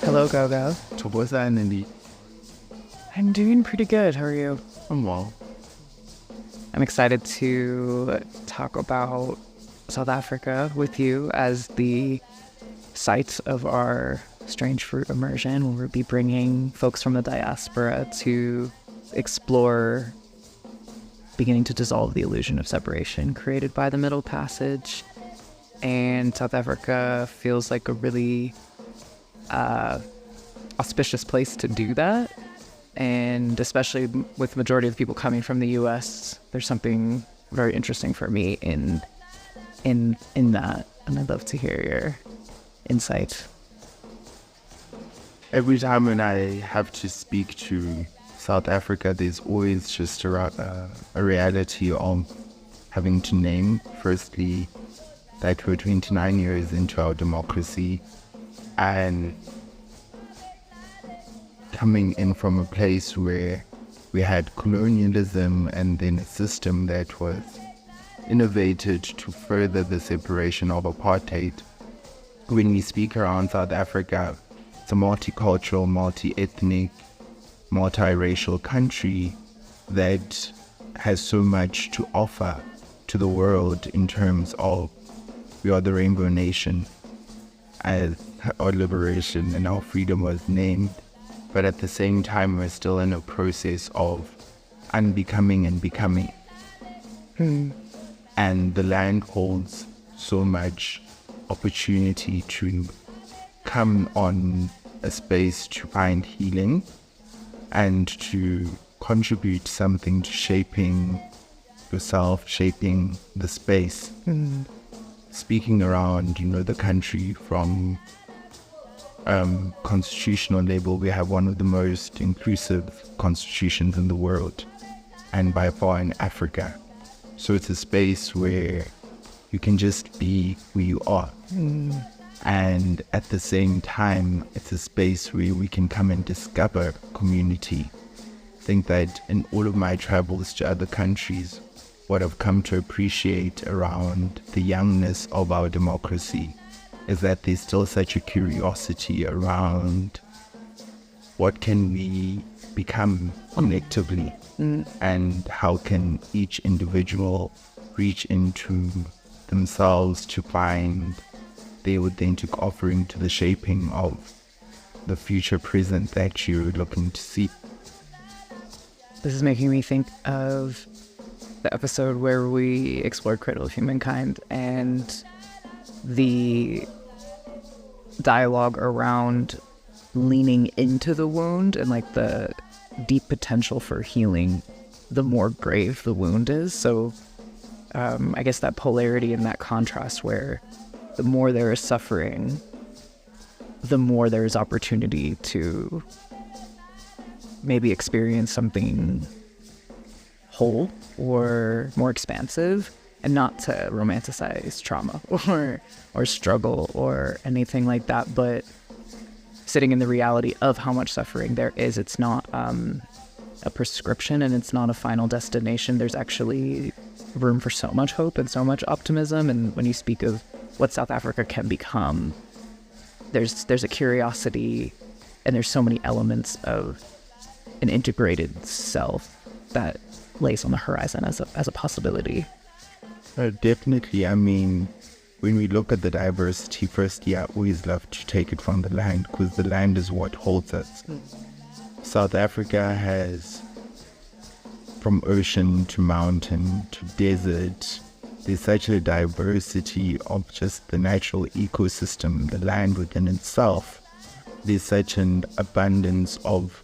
Hello, Gogo. Toboza and Indy. I'm doing pretty good. How are you? I'm well. I'm excited to talk about South Africa with you as the site of our Strange Fruit immersion, where we'll be bringing folks from the diaspora to explore beginning to dissolve the illusion of separation created by the Middle Passage. And South Africa feels like a really auspicious place to do that. And especially with the majority of the people coming from the US, there's something very interesting for me in that. And I'd love to hear your insight. Every time when I have to speak to South Africa, there's always just a reality of having to name, firstly, that we're 29 years into our democracy and coming in from a place where we had colonialism and then a system that was innovated to further the separation of apartheid. When we speak around South Africa, it's a multicultural, multi-ethnic, multiracial country that has so much to offer to the world in terms of we are the Rainbow Nation, as our liberation and our freedom was named. But at the same time, we're still in a process of unbecoming and becoming. And the land holds so much opportunity to come on a space to find healing and to contribute something to shaping yourself, shaping the space. Speaking around, the country from constitutional level, we have one of the most inclusive constitutions in the world, and by far in Africa. So it's a space where you can just be who you are. And at the same time, it's a space where we can come and discover community. I think that in all of my travels to other countries, what I've come to appreciate around the youngness of our democracy is that there's still such a curiosity around what can we become collectively, and how can each individual reach into themselves to find their authentic offering to the shaping of the future present that you're looking to see. This is making me think of the episode where we explored Cradle of Humankind and the dialogue around leaning into the wound and like the deep potential for healing the more grave the wound is. So I guess that polarity and that contrast where the more there is suffering, the more there is opportunity to maybe experience something whole or more expansive, and not to romanticize trauma or struggle or anything like that, but sitting in the reality of how much suffering there is. It's not a prescription and it's not a final destination. There's actually room for so much hope and so much optimism. And when you speak of what South Africa can become, there's a curiosity, and there's so many elements of an integrated self that lays on the horizon as a possibility. Definitely. I mean, when we look at the diversity, firstly, I always love to take it from the land, because the land is what holds us. South Africa has, from ocean to mountain to desert, there's such a diversity of just the natural ecosystem, the land within itself. There's such an abundance of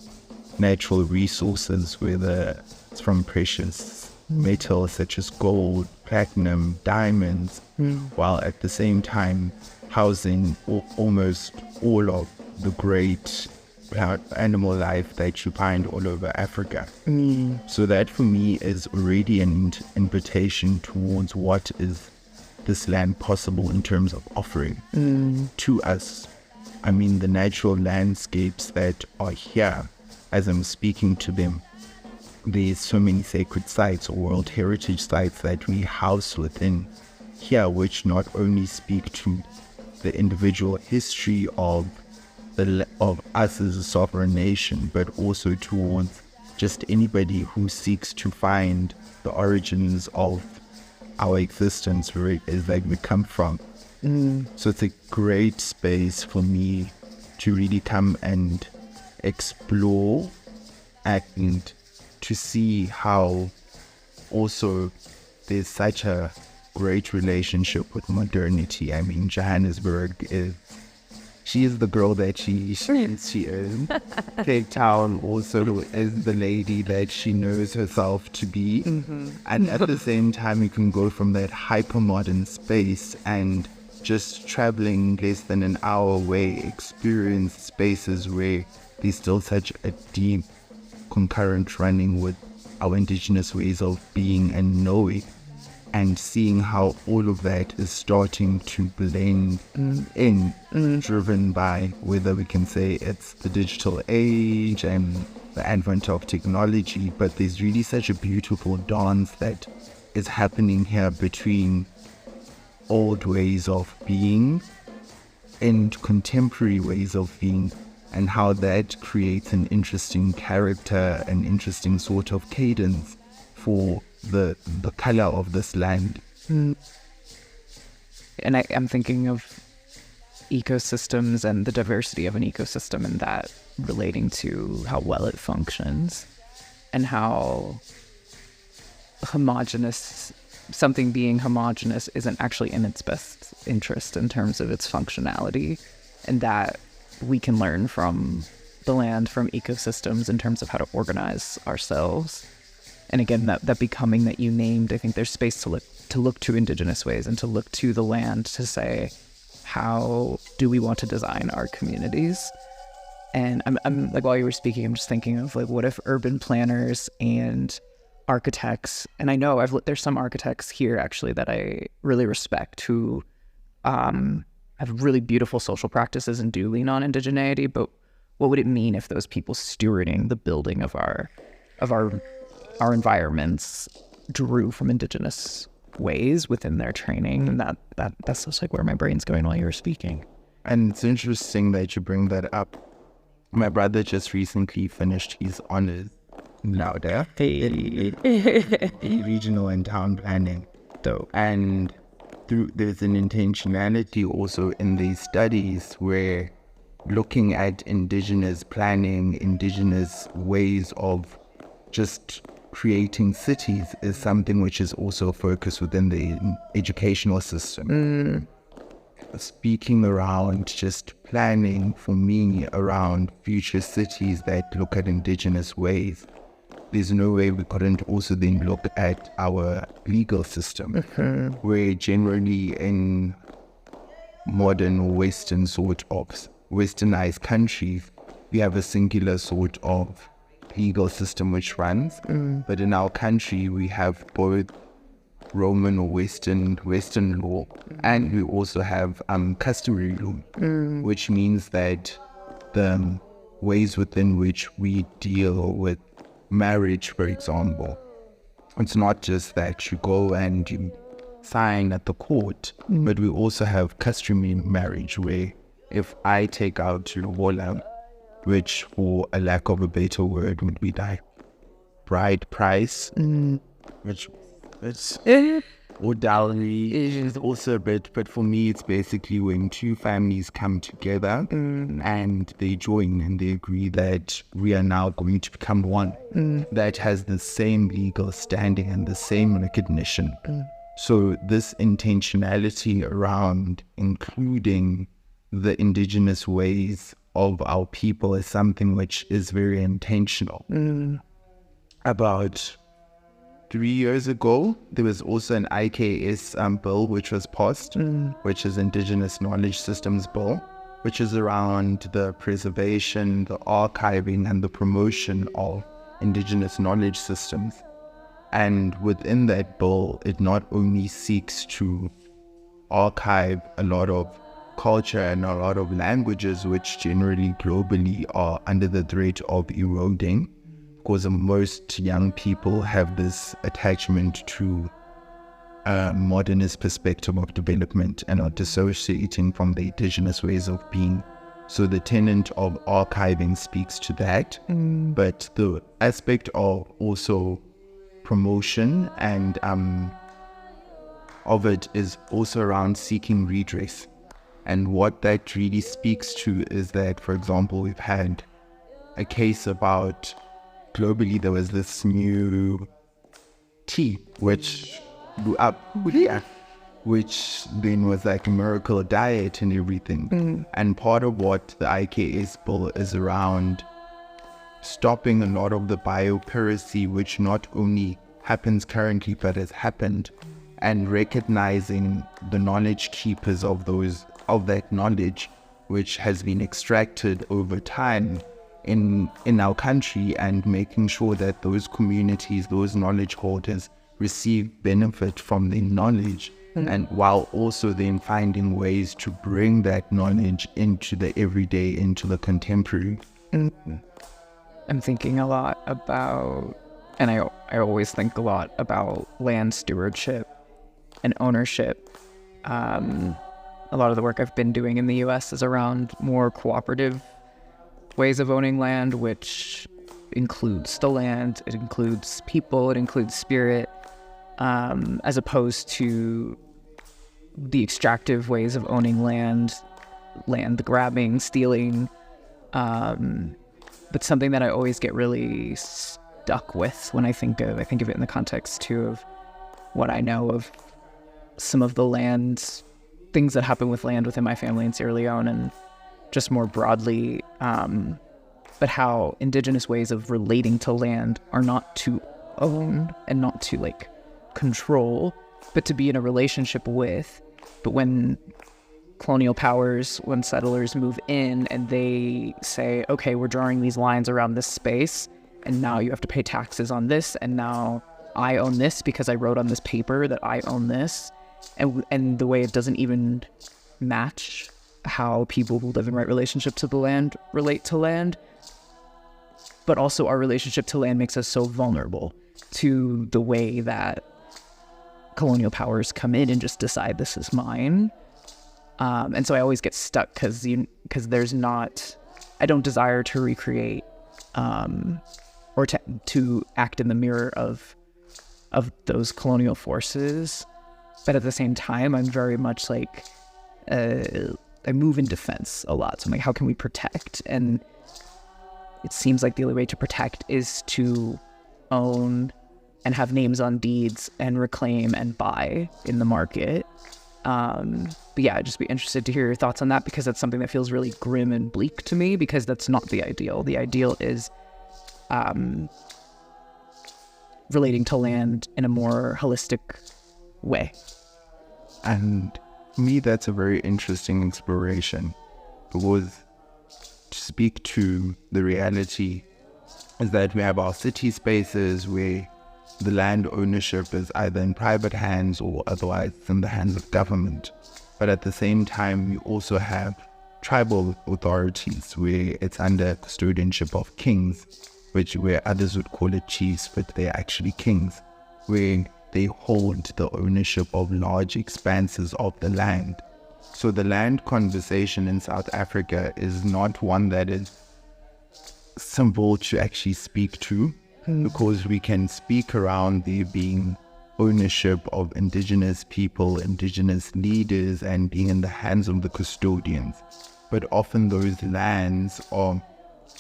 natural resources, whether it's from precious metals such as gold, platinum, diamonds, while at the same time housing almost all of the great animal life that you find all over Africa. So that for me is already an invitation towards what is this land possible in terms of offering to us I mean, the natural landscapes that are here as I'm speaking to them. There's so many sacred sites or world heritage sites that we house within here, which not only speak to the individual history of us as a sovereign nation, but also towards just anybody who seeks to find the origins of our existence, where it is that we come from. So it's a great space for me to really come and explore and to see how also there's such a great relationship with modernity. I mean, Johannesburg she is the girl that she is. Cape Town also is the lady that she knows herself to be. And at the same time, you can go from that hyper-modern space and just traveling less than an hour away, experience spaces where there's still such a deep concurrent running with our indigenous ways of being and knowing, and seeing how all of that is starting to blend in, driven by whether we can say it's the digital age and the advent of technology, but there's really such a beautiful dance that is happening here between old ways of being and contemporary ways of being, and how that creates an interesting character, an interesting sort of cadence for the color of this land. And I'm thinking of ecosystems and the diversity of an ecosystem, and that relating to how well it functions and how something being homogenous isn't actually in its best interest in terms of its functionality, and that we can learn from the land, from ecosystems, in terms of how to organize ourselves. And again, that becoming that you named, I think there's space to look to indigenous ways and to look to the land to say, how do we want to design our communities? And I'm like, while you were speaking, I'm just thinking of like, what if urban planners and architects, and I know there's some architects here actually that I really respect who have really beautiful social practices and do lean on indigeneity, but what would it mean if those people stewarding the building of our environments drew from indigenous ways within their training? And that's just like where my brain's going while you were speaking. And it's interesting that you bring that up. My brother just recently finished his honors louder in regional and town planning. And there's an intentionality also in these studies where looking at indigenous planning, indigenous ways of just creating cities is something which is also focused within the educational system. Speaking around just planning for me around future cities that look at indigenous ways, there's no way we couldn't also then look at our legal system, where generally in modern Western sort of westernized countries, we have a singular sort of legal system which runs, but in our country we have both Roman or Western law, and we also have customary law, which means that the ways within which we deal with marriage, for example, it's not just that you go and you sign at the court, but we also have customary marriage, where if I take out lobola, which for a lack of a better word would be like bride price, which it's or dowry is also a bit, but for me it's basically when two families come together and they join and they agree that we are now going to become one, that has the same legal standing and the same recognition. So this intentionality around including the indigenous ways of our people is something which is very intentional. About 3 years ago, there was also an IKS bill which was passed, which is Indigenous Knowledge Systems Bill, which is around the preservation, the archiving, and the promotion of Indigenous knowledge systems. And within that bill, it not only seeks to archive a lot of culture and a lot of languages which generally globally are under the threat of eroding, because most young people have this attachment to a modernist perspective of development and are dissociating from the indigenous ways of being. So the tenet of archiving speaks to that, but the aspect of also promotion and of it is also around seeking redress. And what that really speaks to is that, for example, we've had a case about globally there was this new tea which blew up here, which then was like a miracle diet and everything. And part of what the IKS bill is around stopping a lot of the biopiracy, which not only happens currently but has happened, and recognizing the knowledge keepers of that knowledge which has been extracted over time in our country, and making sure that those communities, those knowledge holders, receive benefit from their knowledge, and while also then finding ways to bring that knowledge into the everyday, into the contemporary. I'm thinking a lot about, and I always think a lot about land stewardship and ownership. A lot of the work I've been doing in the US is around more cooperative ways of owning land, which includes the land, it includes people, it includes spirit, as opposed to the extractive ways of owning land grabbing, stealing. But something that I always get really stuck with when I think of it in the context too of what I know of some of the land things that happen with land within my family in Sierra Leone and just more broadly, but how indigenous ways of relating to land are not to own and not to like control, but to be in a relationship with. But when colonial powers, when settlers move in and they say, okay, we're drawing these lines around this space, and now you have to pay taxes on this, and now I own this because I wrote on this paper that I own this, and the way it doesn't even match how people who live in right relationship to the land relate to land, but also our relationship to land makes us so vulnerable to the way that colonial powers come in and just decide this is mine. And so I always get stuck because there's not, I don't desire to recreate or to act in the mirror of those colonial forces. But at the same time, I'm very much like, I move in defense a lot. So I'm like, how can we protect? And it seems like the only way to protect is to own and have names on deeds and reclaim and buy in the market. But yeah, I'd just be interested to hear your thoughts on that, because that's something that feels really grim and bleak to me, because that's not the ideal. The ideal is relating to land in a more holistic way. And for me, that's a very interesting exploration, because to speak to the reality is that we have our city spaces where the land ownership is either in private hands or otherwise in the hands of government. But at the same time, we also have tribal authorities where it's under custodianship of kings, where others would call it chiefs, but they're actually kings, where they hold the ownership of large expanses of the land. So the land conversation in South Africa is not one that is simple to actually speak to, because we can speak around there being ownership of indigenous people, indigenous leaders, and being in the hands of the custodians. But often those lands are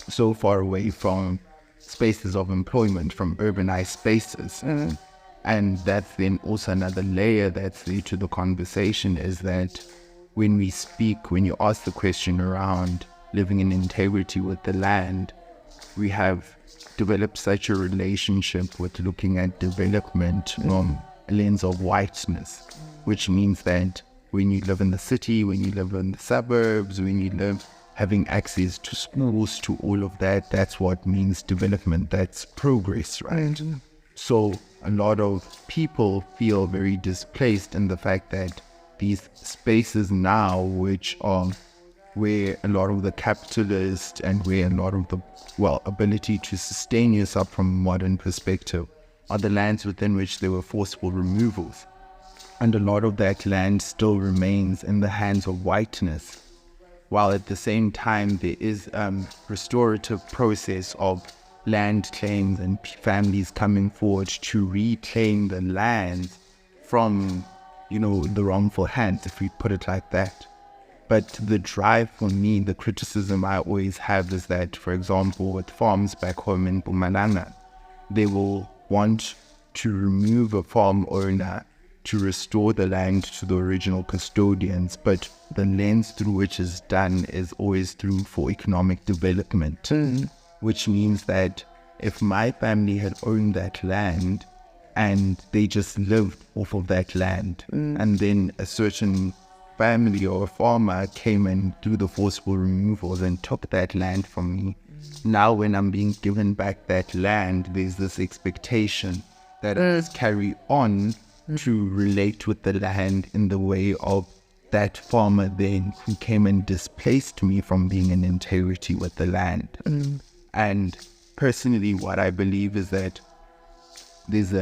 so far away from spaces of employment, from urbanized spaces. And that's then also another layer that's there to the conversation, is that when we speak, when you ask the question around living in integrity with the land, we have developed such a relationship with looking at development from a lens of whiteness, which means that when you live in the city, when you live in the suburbs, when you live having access to schools, to all of that, that's what means development, that's progress, right? So a lot of people feel very displaced in the fact that these spaces now, which are where a lot of the capitalist and where a lot of the, ability to sustain yourself from a modern perspective are the lands within which there were forceful removals. And a lot of that land still remains in the hands of whiteness, while at the same time there is a restorative process of land claims and families coming forward to reclaim the land from, the wrongful hands, if we put it like that. But the drive for me, the criticism I always have is that, for example, with farms back home in Mpumalanga, they will want to remove a farm owner to restore the land to the original custodians, but the lens through which is done is always through for economic development, which means that if my family had owned that land and they just lived off of that land, and then a certain family or a farmer came and do the forceful removals and took that land from me, now when I'm being given back that land, there's this expectation that I must carry on to relate with the land in the way of that farmer then who came and displaced me from being in integrity with the land. And personally, what I believe is that there's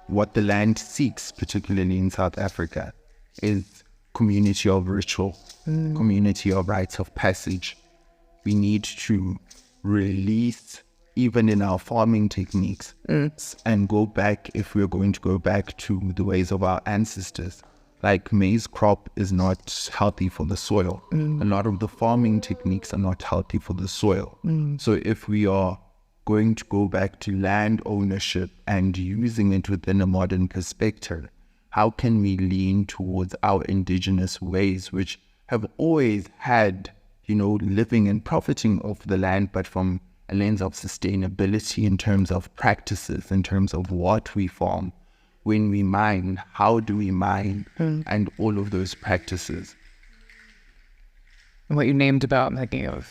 what the land seeks, particularly in South Africa, is community of ritual, community of rites of passage. We need to release, even in our farming techniques, and go back, if we're going to go back to the ways of our ancestors. Like maize crop is not healthy for the soil. A lot of the farming techniques are not healthy for the soil. So if we are going to go back to land ownership and using it within a modern perspective, how can we lean towards our indigenous ways, which have always had, living and profiting off the land, but from a lens of sustainability in terms of practices, in terms of what we farm, when we mine, how do we mine, and all of those practices. What you named about, I'm thinking of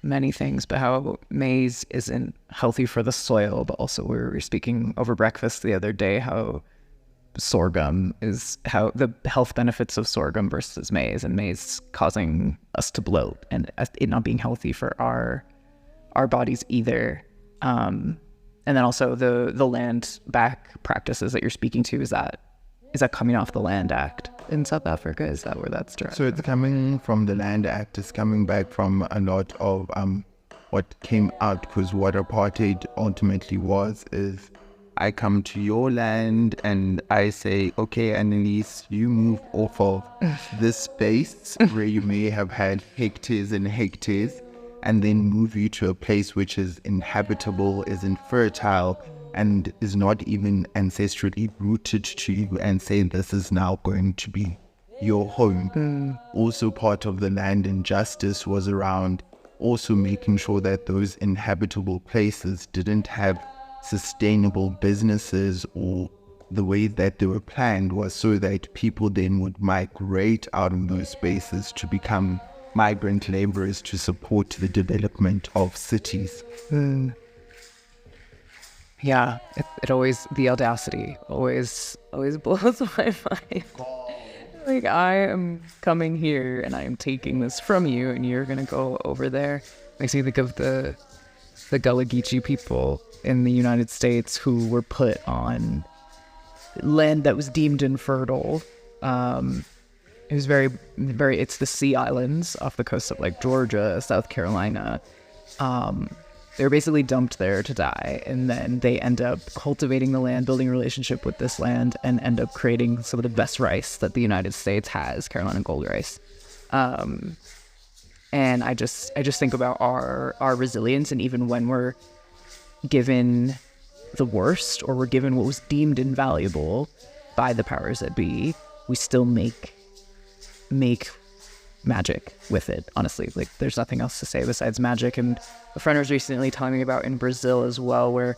many things, but how maize isn't healthy for the soil, but also we were speaking over breakfast the other day, how sorghum is, how the health benefits of sorghum versus maize, and maize causing us to bloat and it not being healthy for our bodies either. And then also the land back practices that you're speaking to, is that coming off the Land Act in South Africa? Is that where that's derived? So it's coming from the Land Act. It's coming back from a lot of what came out, because what apartheid ultimately was is I come to your land and I say, okay, Analise, you move off of this space where you may have had hectares and hectares, and then move you to a place which is inhabitable, is infertile, and is not even ancestrally rooted to you, and say this is now going to be your home. Also part of the land injustice was around also making sure that those inhabitable places didn't have sustainable businesses, or the way that they were planned was so that people then would migrate out of those spaces to become migrant laborers to support the development of cities. Yeah, it always, the audacity always blows my mind. Like, I am coming here and I am taking this from you and you're gonna go over there. Makes me think of the Gullah Geechee people in the United States who were put on land that was deemed infertile. It was very, very, it's the Sea Islands off the coast of like Georgia, South Carolina. They were basically dumped there to die, and then they end up cultivating the land, building a relationship with this land, and end up creating some of the best rice that the United States has, Carolina gold rice. And I just think about our resilience, and even when we're given the worst, or we're given what was deemed invaluable by the powers that be, we still make magic with it, honestly. Like, there's nothing else to say besides magic. And a friend was recently telling me about in Brazil as well, where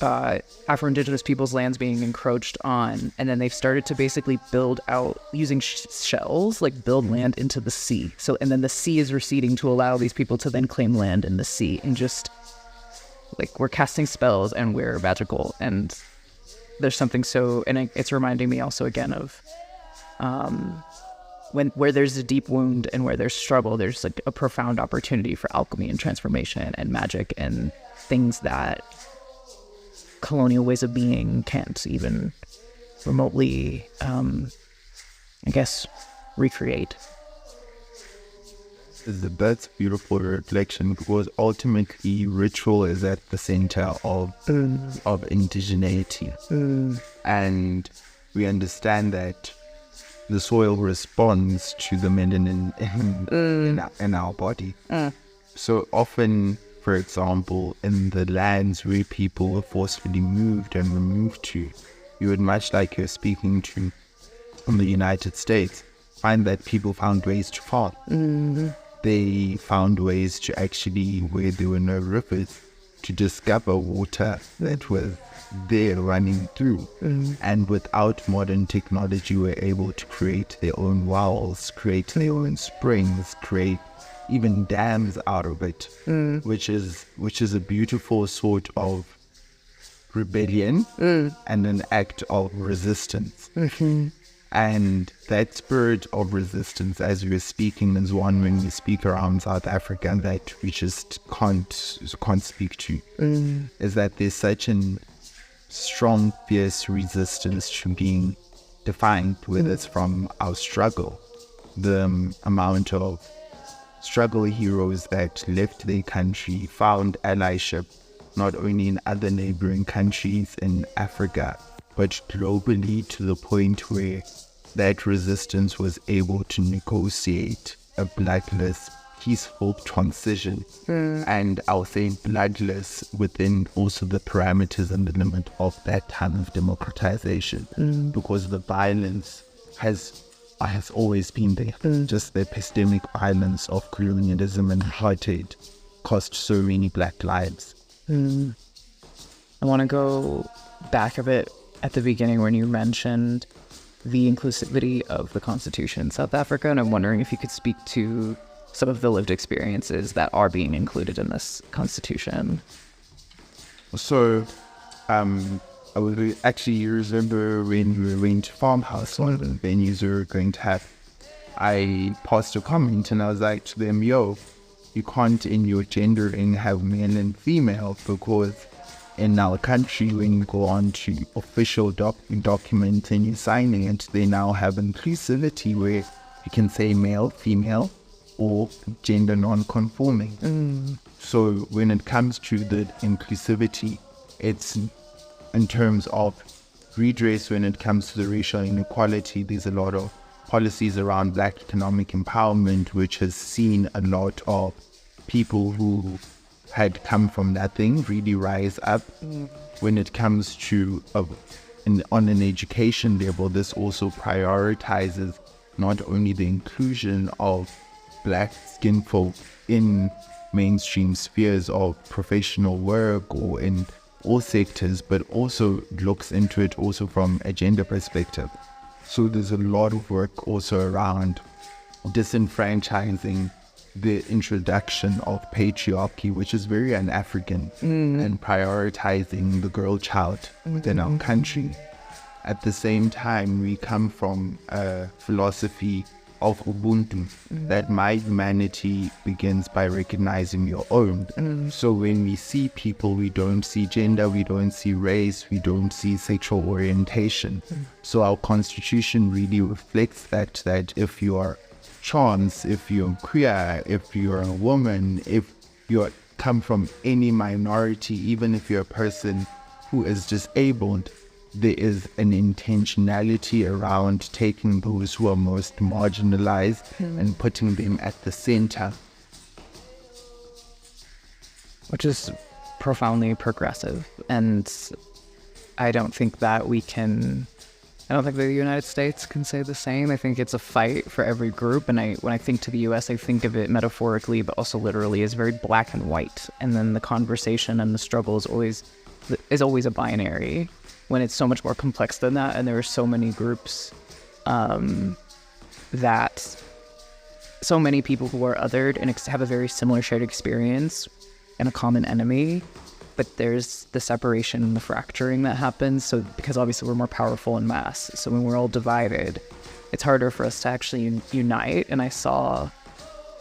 Afro-Indigenous people's lands being encroached on, and then they've started to basically build out using shells, like build land into the sea. So, and then the sea is receding to allow these people to then claim land in the sea, and just like, we're casting spells and we're magical. And there's something so, and it's reminding me also again of where there's a deep wound and where there's struggle, there's like a profound opportunity for alchemy and transformation and magic and things that colonial ways of being can't even remotely, I guess, recreate. That's beautiful reflection, because ultimately ritual is at the center of indigeneity. And we understand that the soil responds to the melanin in our body. So often, for example, in the lands where people were forcefully moved and removed to, you would, much like you're speaking to from the United States, find that people found ways to farm. They found ways to actually, where there were no rivers, to discover water that was there running through. And without modern technology, were able to create their own wells, create their own springs, create even dams out of it, which is a beautiful sort of rebellion and an act of resistance. And that spirit of resistance, as we were speaking, is one when we speak around South Africa that we just can't speak to. Is that there's such a strong, fierce resistance to being defined, whether it's from our struggle, the amount of struggle heroes that left their country, found allyship, not only in other neighboring countries in Africa, but globally, to the point where that resistance was able to negotiate a bloodless, peaceful transition. And I'll say bloodless within also the parameters and the limit of that time of democratization, because the violence has always been there. Just the epistemic violence of colonialism and apartheid cost so many black lives. I want to go back a bit at the beginning when you mentioned the inclusivity of the Constitution in South Africa, and I'm wondering if you could speak to some of the lived experiences that are being included in this Constitution. So, I was actually, remember when we went to Farmhouse, one of the venues we were going to have, I passed a comment and I was like to them, yo, you can't in your gendering have male and female, because in our country, when you go on to official document and you're signing it, they now have inclusivity where you can say male, female, or gender non-conforming. So when it comes to the inclusivity, it's in terms of redress. When it comes to the racial inequality, there's a lot of policies around black economic empowerment, which has seen a lot of people who had come from nothing really rise up. When it comes to on an education level, this also prioritizes not only the inclusion of black skin folk in mainstream spheres of professional work or in all sectors, but also looks into it also from a gender perspective. So there's a lot of work also around disenfranchising the introduction of patriarchy, which is very un-African, and prioritizing the girl child within our country. At the same time, we come from a philosophy of Ubuntu, that my humanity begins by recognizing your own. So when we see people, we don't see gender, we don't see race, we don't see sexual orientation. So our constitution really reflects that if you are trans, if you're queer, if you're a woman, if you come from any minority, even if you're a person who is disabled, there is an intentionality around taking those who are most marginalized and putting them at the center. Which is profoundly progressive. And I don't think that the United States can say the same. I think it's a fight for every group. And when I think to the US, I think of it metaphorically, but also literally as very black and white. And then the conversation and the struggle is always a binary, when it's so much more complex than that. And there are so many groups that so many people who are othered and have a very similar shared experience and a common enemy, but there's the separation and the fracturing that happens. So because obviously we're more powerful in mass, so when we're all divided, it's harder for us to actually unite. And I saw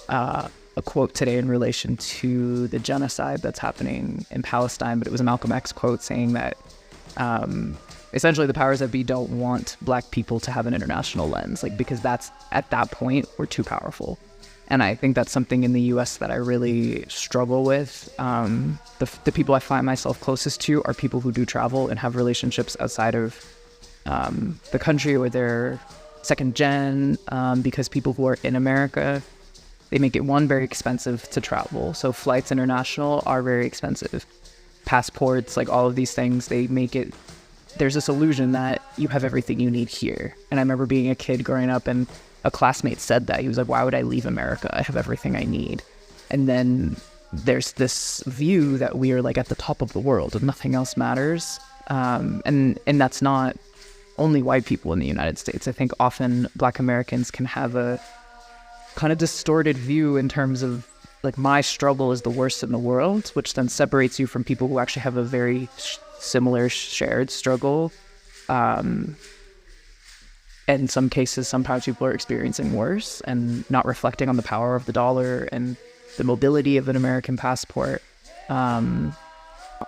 a quote today in relation to the genocide that's happening in Palestine, but it was a Malcolm X quote saying that essentially the powers that be don't want Black people to have an international lens, like, because that's, at that point, we're too powerful. And I think that's something in the U.S. that I really struggle with. The people I find myself closest to are people who do travel and have relationships outside of the country, or they're second gen, because people who are in America, they make it, one, very expensive to travel. So flights international are very expensive. Passports, like all of these things, they make it, there's this illusion that you have everything you need here. And I remember being a kid growing up, and a classmate said that. He was like, why would I leave America? I have everything I need. And then there's this view that we are like at the top of the world and nothing else matters. And that's not only white people in the United States. I think often Black Americans can have a kind of distorted view in terms of, like, my struggle is the worst in the world, which then separates you from people who actually have a very similar shared struggle. In some cases, sometimes people are experiencing worse and not reflecting on the power of the dollar and the mobility of an American passport. I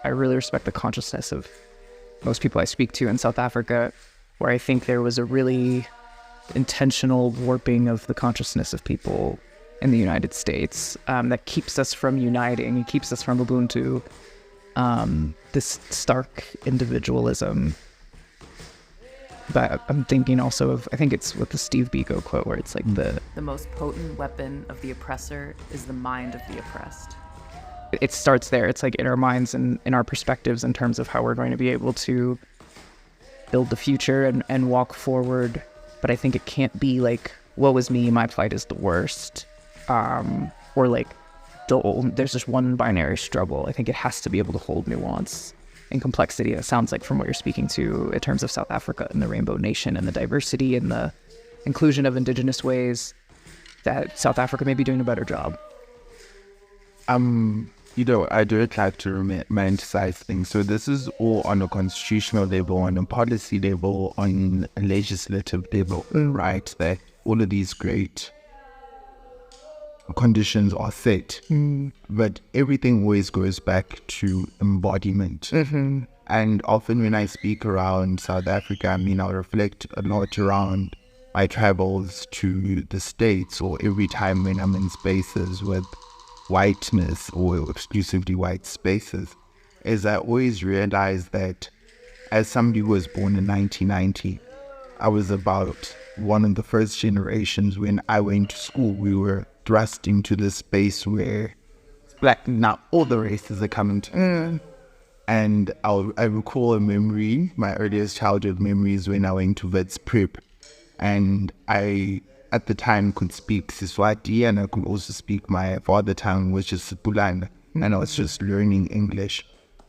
really respect the consciousness of most people I speak to in South Africa, where I think there was a really intentional warping of the consciousness of people in the United States that keeps us from uniting, it keeps us from Ubuntu, this stark individualism. But I'm thinking also of, I think it's with the Steve Biko quote, where it's like the most potent weapon of the oppressor is the mind of the oppressed. It starts there. It's like in our minds and in our perspectives in terms of how we're going to be able to build the future and walk forward. But I think it can't be like, woe is me, my plight is the worst. Or like, there's just one binary struggle. I think it has to be able to hold nuance and complexity. It sounds like from what you're speaking to in terms of South Africa and the Rainbow Nation and the diversity and the inclusion of Indigenous ways, that South Africa may be doing a better job. I don't like to romanticize things. So this is all on a constitutional level, on a policy level, on a legislative level, right? That all of these great conditions are set, but everything always goes back to embodiment. And often when I speak around South Africa, I mean, I'll reflect a lot around my travels to the States, or every time when I'm in spaces with whiteness or exclusively white spaces, is I always realize that as somebody who was born in 1990, I was about one of the first generations. When I went to school, we were thrust into this space where Black, now all the races are coming to. And I recall a memory, my earliest childhood memories, when I went to Wits Prep. And I, at the time, could speak Siswati, and I could also speak my father tongue, which is Sepulana. And I was just learning English.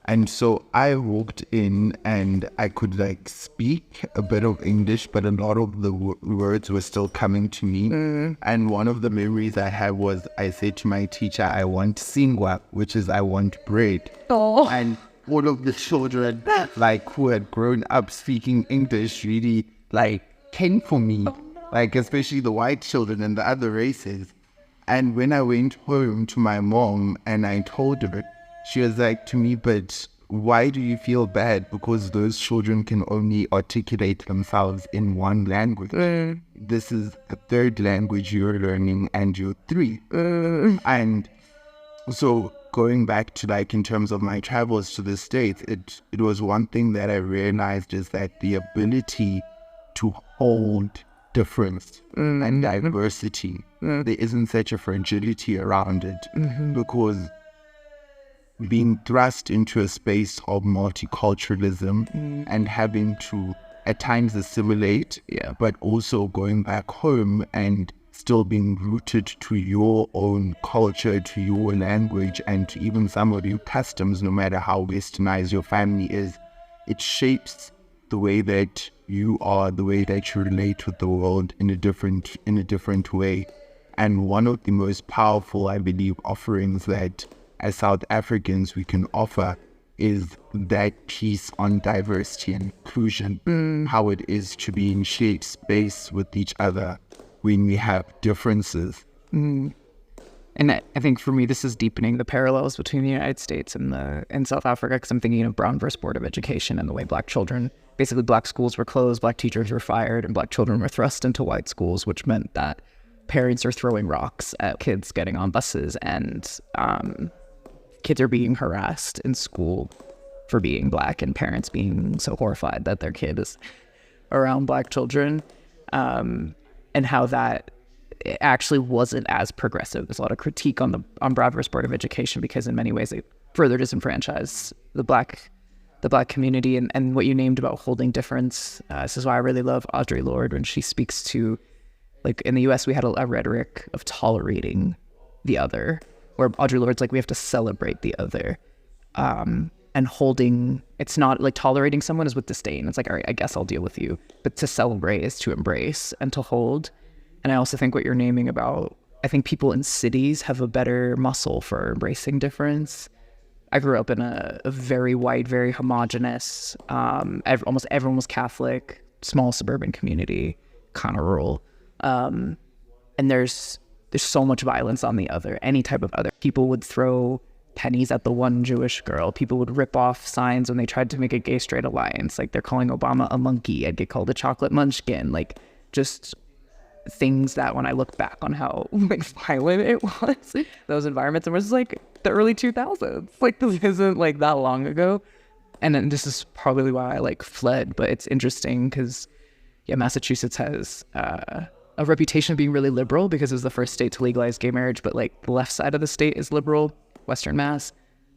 And so I walked in and I could like speak a bit of English, but a lot of the words were still coming to me. And one of the memories I had was I said to my teacher, I want singwa, which is I want bread. And all of the children like who had grown up speaking English really like came for me, like especially the white children and the other races. And when I went home to my mom and I told her, she was like to me, but why do you feel bad? Because those children can only articulate themselves in one language. This is a third language you're learning and you're 3. And so going back to like in terms of my travels to the States, it was one thing that I realized is that the ability to hold difference and diversity, there isn't such a fragility around it, because being thrust into a space of multiculturalism and having to at times assimilate, but also going back home and still being rooted to your own culture, to your language, and to even some of your customs, no matter how westernized your family is, it shapes the way that you are, the way that you relate with the world in a different way. And one of the most powerful, I believe, offerings that as South Africans we can offer is that piece on diversity and inclusion, how it is to be in shared space with each other when we have differences. And I think for me, this is deepening the parallels between the United States and South Africa, because I'm thinking of Brown versus Board of Education and the way black schools were closed, black teachers were fired, and black children were thrust into white schools, which meant that parents are throwing rocks at kids getting on buses, and kids are being harassed in school for being black, and parents being so horrified that their kid is around black children, and how that it actually wasn't as progressive. There's a lot of critique on Brown versus Board of Education, because in many ways it further disenfranchised the black community, and what you named about holding difference. This is why I really love Audre Lorde when she speaks to, like, in the US we had a rhetoric of tolerating the other, where Audre Lorde's like, we have to celebrate the other, and holding, it's not like tolerating someone is with disdain. It's like, all right, I guess I'll deal with you, but to celebrate is to embrace and to hold. And I also think what you're naming about, I think people in cities have a better muscle for embracing difference. I grew up in a very white, very homogenous, almost everyone was Catholic, small suburban community, kind of rural. And there's so much violence on the other, any type of other. People would throw pennies at the one Jewish girl. People would rip off signs when they tried to make a gay-straight alliance. Like, they're calling Obama a monkey. I'd get called a chocolate munchkin. Like, just things that when I look back on how like violent it was, those environments, and it was like the early 2000s. Like, this isn't like that long ago. And then this is probably why I like fled. But it's interesting because, yeah, Massachusetts has a reputation of being really liberal because it was the first state to legalize gay marriage. But like the left side of the state is liberal, Western Mass.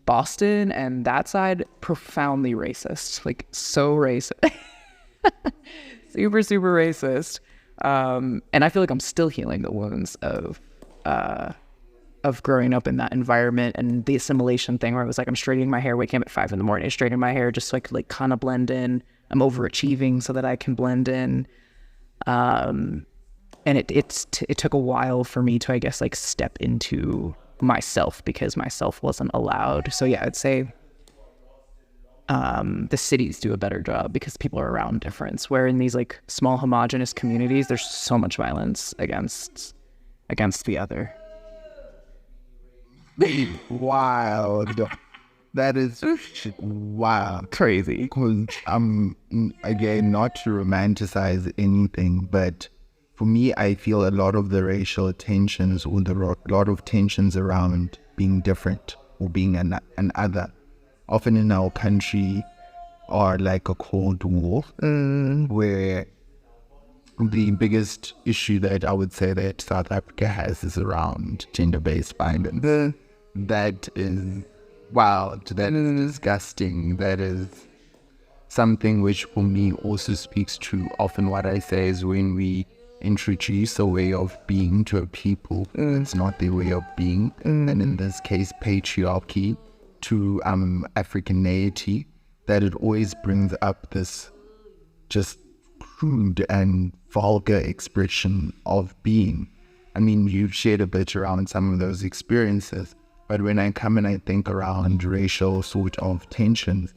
Boston and that side, profoundly racist. Like, so racist. Super, super racist. And I feel like I'm still healing the wounds of growing up in that environment, and the assimilation thing where I was like, I'm straightening my hair, waking up at 5 a.m, straightening my hair just so I could like kind of blend in. I'm overachieving so that I can blend in. And it took a while for me to, I guess, like step into myself, because myself wasn't allowed. So yeah, I'd say the cities do a better job because people are around difference, where in these like small homogenous communities there's so much violence against the other. Wow, that is wow, Crazy. because again, not to romanticize anything, but for me, I feel a lot of the racial tensions, or a lot of tensions around being different or being an other, often in our country, are like a Cold War, where the biggest issue that I would say that South Africa has is around gender-based violence. That is wild, that is disgusting, that is something which for me also speaks to often what I say is when we introduce a way of being to a people, it's not their way of being, and in this case patriarchy, to Africanity, that it always brings up this just crude and vulgar expression of being. I mean, you've shared a bit around some of those experiences, but when I come and I think around racial sort of tensions,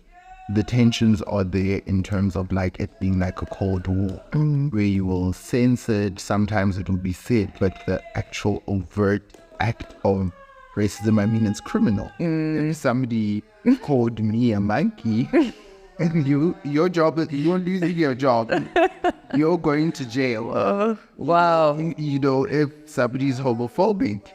the tensions are there in terms of like it being like a Cold War, where you will sense it, sometimes it will be said, but the actual overt act of racism, I mean, it's criminal. If somebody called me a monkey, and your job is, you're losing your job, you're going to jail. Wow. You know, if somebody's homophobic,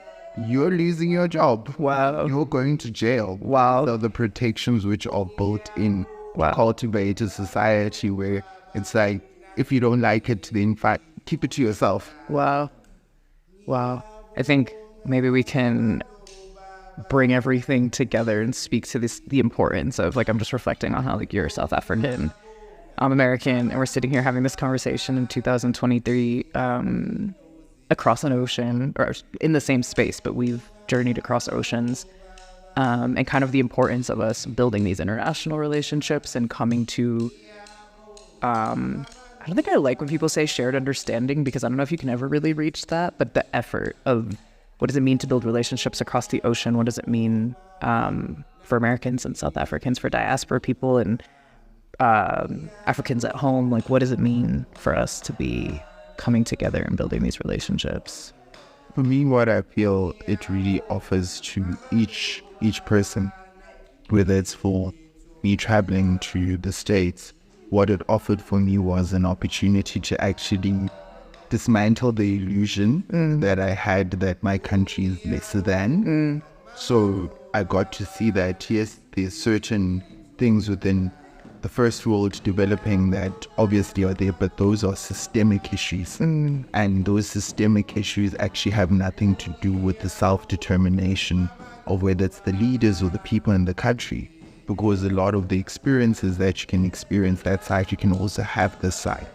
you're losing your job. Wow. You're going to jail. Wow. So the protections which are built in cultivate a society where it's like, if you don't like it, then keep it to yourself. Wow. I think maybe we can bring everything together and speak to the importance of, like, I'm just reflecting on how, like, you're South African, I'm American, and we're sitting here having this conversation in 2023 across an ocean, or in the same space, but we've journeyed across oceans, and kind of the importance of us building these international relationships and coming to, I don't think I like when people say shared understanding, because I don't know if you can ever really reach that, but the effort of what does it mean to build relationships across the ocean? What does it mean for Americans and South Africans, for diaspora people and Africans at home? Like, what does it mean for us to be coming together and building these relationships? For me, what I feel it really offers to each person, whether it's for me traveling to the States, what it offered for me was an opportunity to actually dismantle the illusion that I had that my country is lesser than. So I got to see that, yes, there's certain things within the first world developing that obviously are there, but those are systemic issues. And those systemic issues actually have nothing to do with the self-determination of whether it's the leaders or the people in the country. Because a lot of the experiences that you can experience that side, you can also have this side.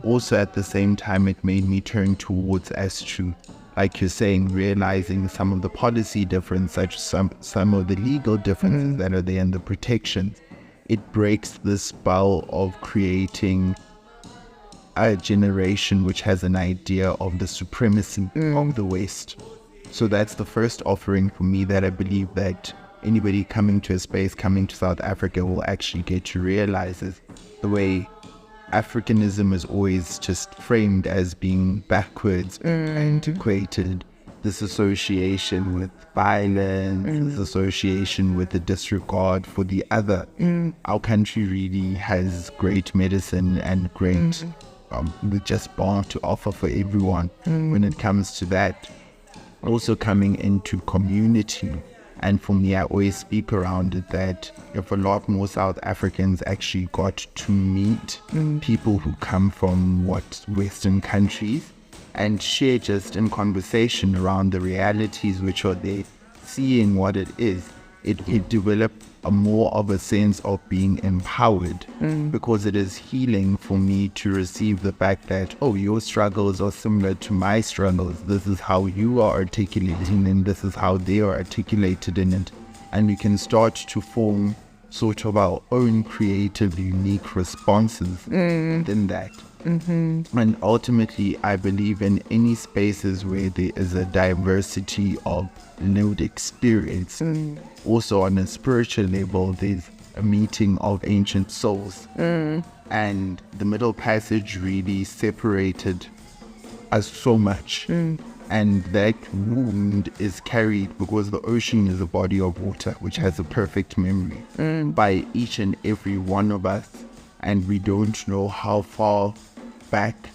Also at the same time, it made me turn towards as to, like you're saying, realizing some of the policy difference, such as some of the legal differences that are there and the protections. It breaks the spell of creating a generation which has an idea of the supremacy of the West. So that's the first offering for me that I believe that anybody coming to a space, coming to South Africa will actually get to realize is the way Africanism is always just framed as being backwards, antiquated, this association with violence, this association with the disregard for the other. Our country really has great medicine and great just bar to offer for everyone when it comes to that. Also coming into community. And for me, I always speak around it that if a lot more South Africans actually got to meet people who come from Western countries and share just in conversation around the realities which are there, seeing what it is, it developed a more of a sense of being empowered because it is healing for me to receive the fact that, oh, your struggles are similar to my struggles. This is how you are articulating and this is how they are articulated in it. And we can start to form sort of our own creative, unique responses in that. And ultimately, I believe in any spaces where there is a diversity of lived experience. Also on a spiritual level, there's a meeting of ancient souls. And the Middle Passage really separated us so much. And that wound is carried because the ocean is a body of water which has a perfect memory by each and every one of us. And we don't know how far back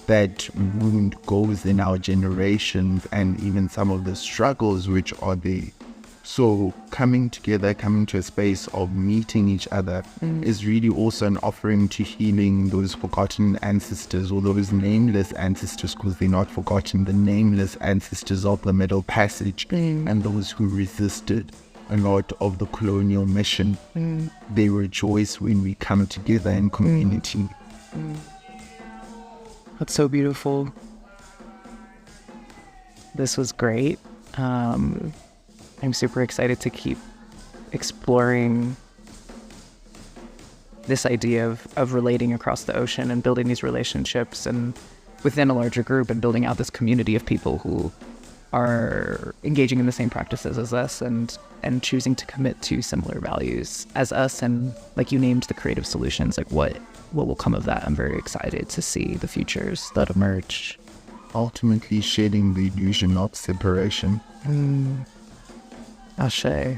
that wound goes in our generations and even some of the struggles which are there. So coming together, coming to a space of meeting each other is really also an offering to healing those forgotten ancestors or those nameless ancestors, because they're not forgotten, the nameless ancestors of the Middle Passage and those who resisted a lot of the colonial mission. They rejoice when we come together in community. That's so beautiful. This was great. I'm super excited to keep exploring this idea of relating across the ocean and building these relationships and within a larger group and building out this community of people who are engaging in the same practices as us and choosing to commit to similar values as us. And like you named the creative solutions, like what will come of that. I'm very excited to see the futures that emerge. Ultimately shedding the illusion of separation. Ashe.